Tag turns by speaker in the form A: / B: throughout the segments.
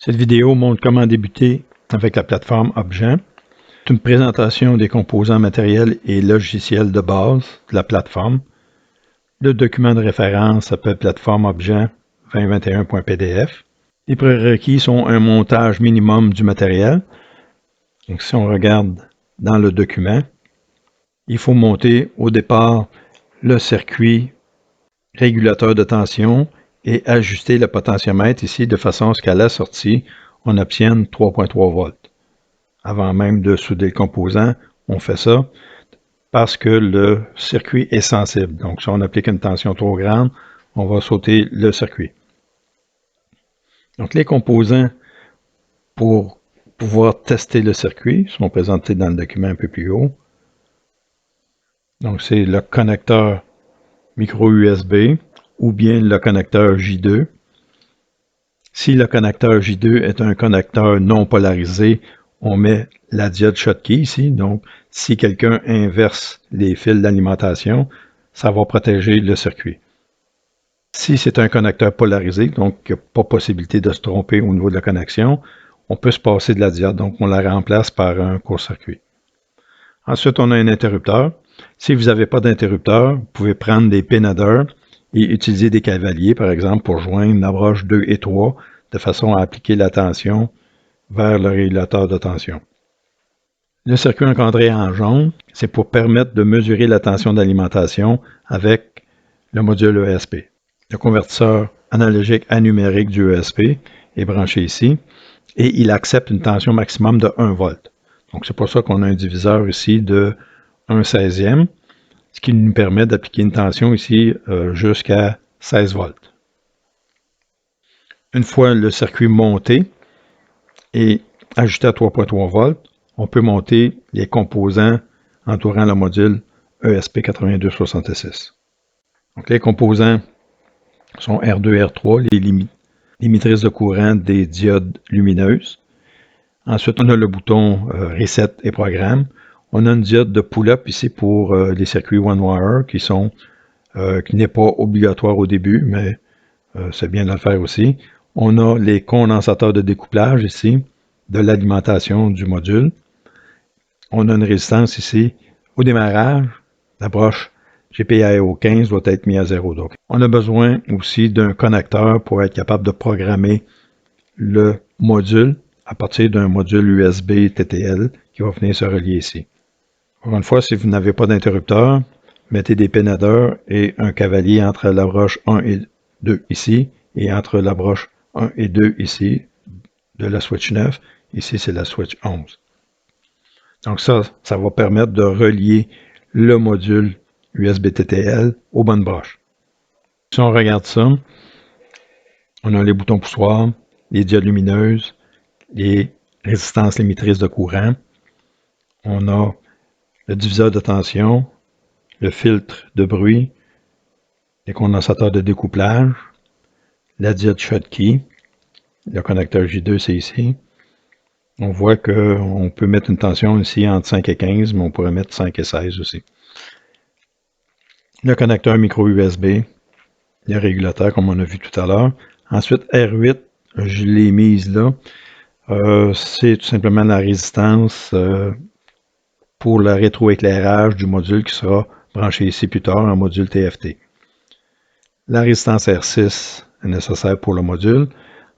A: Cette vidéo montre comment débuter avec la plateforme Objet. C'est une présentation des composants matériels et logiciels de base de la plateforme. Le document de référence s'appelle Plateforme Objet 2021.pdf. Les prérequis sont un montage minimum du matériel. Donc, si on regarde dans le document, il faut monter au départ le circuit régulateur de tension et ajuster le potentiomètre ici de façon à ce qu'à la sortie, on obtienne 3.3 volts. Avant même de souder le composant, on fait ça parce que le circuit est sensible. Donc, si on applique une tension trop grande, on va sauter le circuit. Donc, les composants pour pouvoir tester le circuit sont présentés dans le document un peu plus haut. Donc, c'est le connecteur micro USB ou bien le connecteur J2. Si le connecteur J2 est un connecteur non polarisé, on met la diode Schottky ici. Donc, si quelqu'un inverse les fils d'alimentation, ça va protéger le circuit. Si c'est un connecteur polarisé, donc il n'y a pas possibilité de se tromper au niveau de la connexion, on peut se passer de la diode. Donc, on la remplace par un court-circuit. Ensuite, on a un interrupteur. Si vous n'avez pas d'interrupteur, vous pouvez prendre des pin headers et utiliser des cavaliers, par exemple, pour joindre la broche 2 et 3, de façon à appliquer la tension vers le régulateur de tension. Le circuit encadré en jaune, c'est pour permettre de mesurer la tension d'alimentation avec le module ESP. Le convertisseur analogique à numérique du ESP est branché ici et il accepte une tension maximum de 1 volt. Donc, c'est pour ça qu'on a un diviseur ici de 1/16e, ce qui nous permet d'appliquer une tension ici jusqu'à 16 volts. Une fois le circuit monté et ajusté à 3.3 volts, on peut monter les composants entourant le module ESP8266. Donc, les composants sont R2 et R3, les limitrices de courant des diodes lumineuses. Ensuite, on a le bouton Reset et Programme. On a une diode de pull-up ici pour les circuits one-wire qui n'est pas obligatoire au début, mais c'est bien de le faire aussi. On a les condensateurs de découplage ici de l'alimentation du module. On a une résistance ici au démarrage. La broche GPIO 15 doit être mise à 0. Donc, on a besoin aussi d'un connecteur pour être capable de programmer le module à partir d'un module USB TTL qui va venir se relier ici. Encore une fois, si vous n'avez pas d'interrupteur, mettez des pin headers et un cavalier entre la broche 1 et 2 ici et entre la broche 1 et 2 ici de la switch 9. Ici, c'est la switch 11. Donc ça va permettre de relier le module USB TTL aux bonnes broches. Si on regarde ça, on a les boutons poussoirs, les diodes lumineuses, les résistances limitrices de courant. On a le diviseur de tension, le filtre de bruit, les condensateurs de découplage, la diode Schottky, le connecteur J2 c'est ici. On voit qu'on peut mettre une tension ici entre 5 et 15, mais on pourrait mettre 5 et 16 aussi. Le connecteur micro USB, le régulateur comme on a vu tout à l'heure. Ensuite, R8, je l'ai mise là. C'est tout simplement la résistance pour le rétroéclairage du module qui sera branché ici plus tard en module TFT. La résistance R6 est nécessaire pour le module.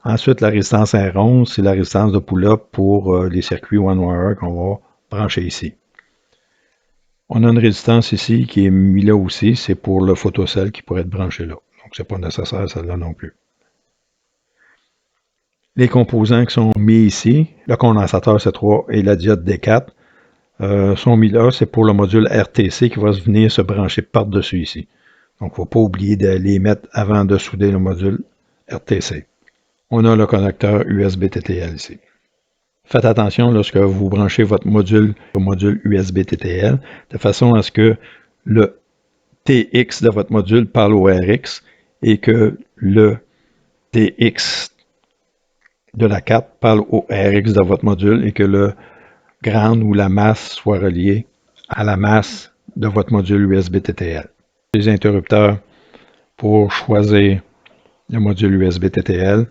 A: Ensuite, la résistance R11, c'est la résistance de pull-up pour les circuits one-wire qu'on va brancher ici. On a une résistance ici qui est mise là aussi, c'est pour le photocell qui pourrait être branché là. Donc, ce n'est pas nécessaire celle-là non plus. Les composants qui sont mis ici, le condensateur C3 et la diode D4, sont mis là, c'est pour le module RTC qui va venir se brancher par-dessus ici. Donc, il ne faut pas oublier de les mettre avant de souder le module RTC. On a le connecteur USB TTL ici. Faites attention lorsque vous branchez votre module au module USB TTL, de façon à ce que le TX de votre module parle au RX et que le TX de la carte parle au RX de votre module et que le ground ou la masse soit relié à la masse de votre module USB TTL. Les interrupteurs pour choisir le module USB TTL.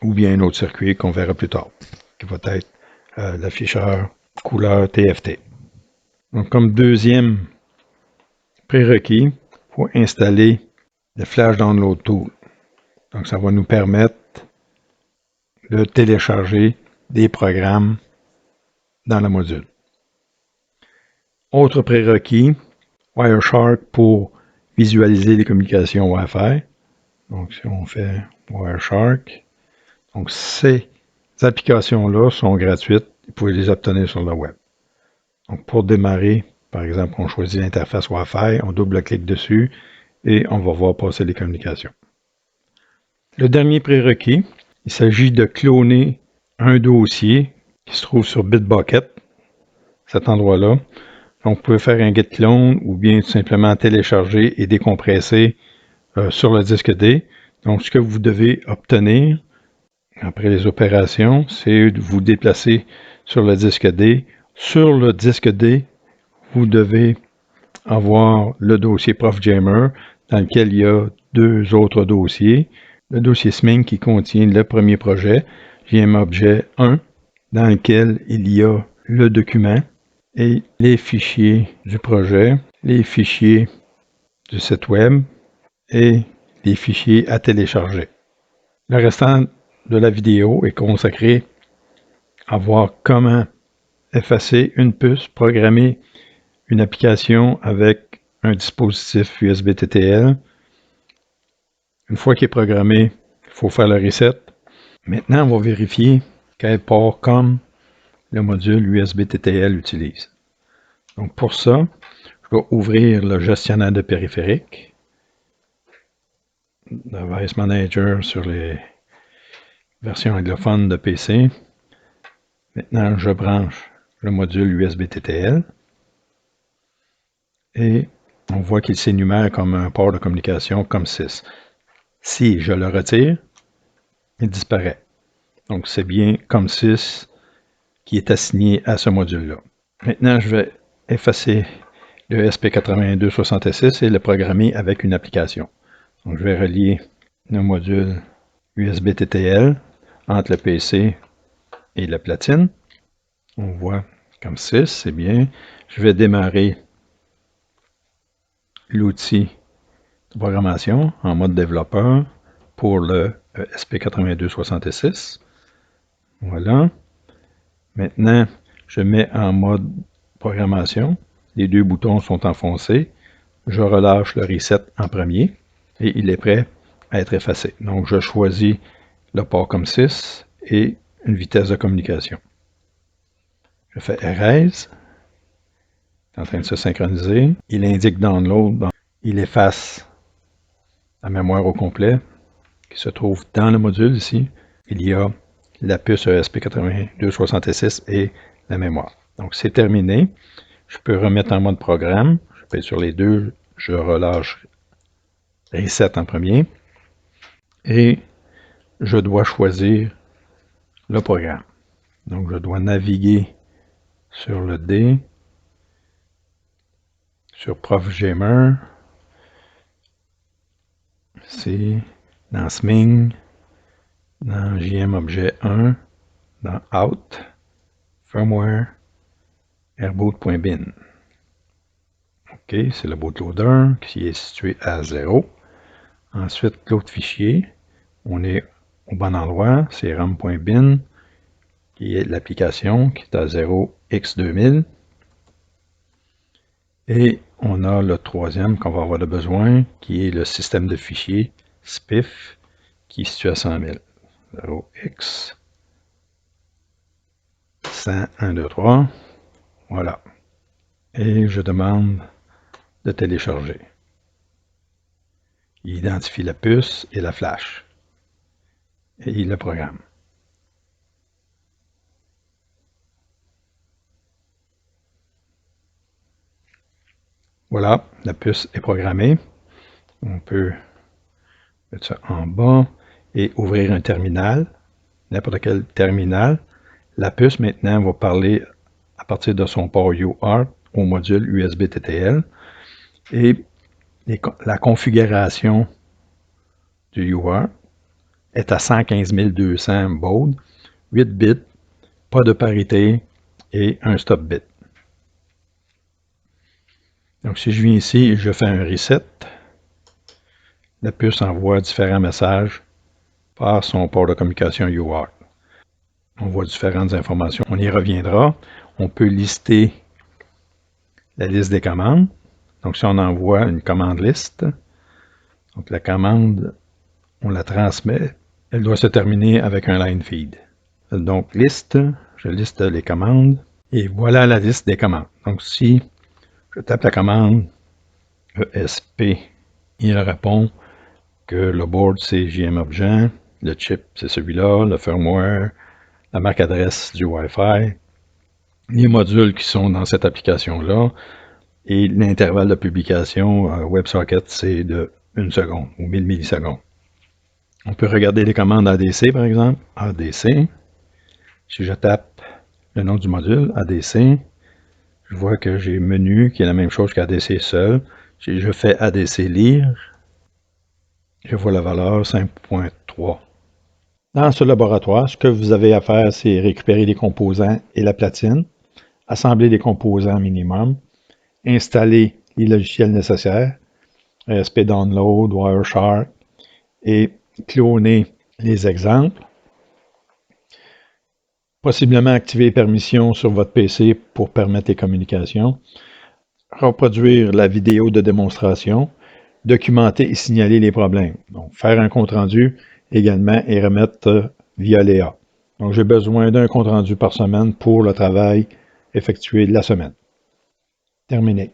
A: ou bien un autre circuit qu'on verra plus tard, qui va être l'afficheur couleur TFT. Donc, comme deuxième prérequis, il faut installer le Flash Download Tool. Donc, ça va nous permettre de télécharger des programmes dans le module. Autre prérequis, Wireshark pour visualiser les communications Wi-Fi. Donc, si on fait Wireshark, donc ces applications-là sont gratuites. Vous pouvez les obtenir sur le web. Donc, pour démarrer, par exemple, on choisit l'interface Wi-Fi, on double-clique dessus et on va voir passer les communications. Le dernier prérequis, il s'agit de cloner un dossier qui se trouve sur Bitbucket, cet endroit-là. Donc, vous pouvez faire un git clone ou bien tout simplement télécharger et décompresser sur le disque D. Donc, ce que vous devez obtenir après les opérations, c'est de vous déplacer sur le disque D. Sur le disque D, vous devez avoir le dossier ProfJammer dans lequel il y a deux autres dossiers. Le dossier SMING qui contient le premier projet, JMobjet 1, dans lequel il y a le document et les fichiers du projet, les fichiers du site web et les fichiers à télécharger. Le restant de la vidéo est consacré à voir comment effacer une puce, programmer une application avec un dispositif USB TTL. Une fois qu'il est programmé, il faut faire le reset. Maintenant, on va vérifier quel port COM le module USB TTL utilise. Donc pour ça, je vais ouvrir le gestionnaire de périphériques, Device Manager sur les versions anglophones de PC. Maintenant, je branche le module USB TTL et on voit qu'il s'énumère comme un port de communication COM6. Si je le retire, il disparaît. Donc, c'est bien COM6 qui est assigné à ce module-là. Maintenant, je vais effacer le SP8266 et le programmer avec une application. Donc, je vais relier le module USB TTL entre le PC et la platine. On voit COM6, c'est bien. Je vais démarrer l'outil de programmation en mode développeur pour le SP8266. Voilà. Maintenant, je mets en mode programmation. Les deux boutons sont enfoncés. Je relâche le reset en premier et il est prêt à être effacé. Donc, je choisis le port COM6 et une vitesse de communication. Je fais Erase. C'est en train de se synchroniser. Il indique Download. Il efface la mémoire au complet qui se trouve dans le module ici. Il y a la puce ESP8266 et la mémoire. Donc, c'est terminé. Je peux remettre en mode programme. Je pèse sur les deux. Je relâche Reset en premier. Et je dois choisir le programme. Donc, je dois naviguer sur le D, sur ProfJammer, c'est dans SMING, dans JMobjet 1, dans Out, Firmware, Airboot.bin. OK, c'est le bootloader qui est situé à 0. Ensuite, l'autre fichier, on est au bon endroit, c'est ram.bin, qui est l'application qui est à 0x2000. Et on a le troisième qu'on va avoir de besoin, qui est le système de fichiers SPIF, qui est situé à 100 000. 0x 100 1 2 3. Voilà. Et je demande de télécharger. Il identifie la puce et la flash. Et il le programme. Voilà, la puce est programmée. On peut mettre ça en bas et ouvrir un terminal, n'importe quel terminal. La puce maintenant va parler à partir de son port UART au module USB TTL et la configuration du UART est à 115 200 baud, 8 bits, pas de parité et un stop bit. Donc si je viens ici et je fais un reset, la puce envoie différents messages par son port de communication UART. On voit différentes informations. On y reviendra. On peut lister la liste des commandes. Donc si on envoie une commande liste, donc la commande, on la transmet, elle doit se terminer avec un line feed. Donc liste, je liste les commandes et voilà la liste des commandes. Donc si je tape la commande ESP, il répond que le board c'est JMObjet, le chip c'est celui-là, le firmware, la marque adresse du Wi-Fi, les modules qui sont dans cette application-là et l'intervalle de publication WebSocket c'est de 1 seconde ou 1000 millisecondes. On peut regarder les commandes ADC par exemple, ADC. Si je tape le nom du module ADC, je vois que j'ai menu qui est la même chose qu'ADC seul. Si je fais ADC lire, je vois la valeur 5.3. Dans ce laboratoire, ce que vous avez à faire, c'est récupérer les composants et la platine, assembler les composants minimum, installer les logiciels nécessaires, ESP Download, Wireshark, et cloner les exemples. Possiblement activer les permissions sur votre PC pour permettre les communications. Reproduire la vidéo de démonstration, documenter et signaler les problèmes. Donc, faire un compte-rendu également et remettre via Léa. Donc, j'ai besoin d'un compte-rendu par semaine pour le travail effectué de la semaine. Terminé.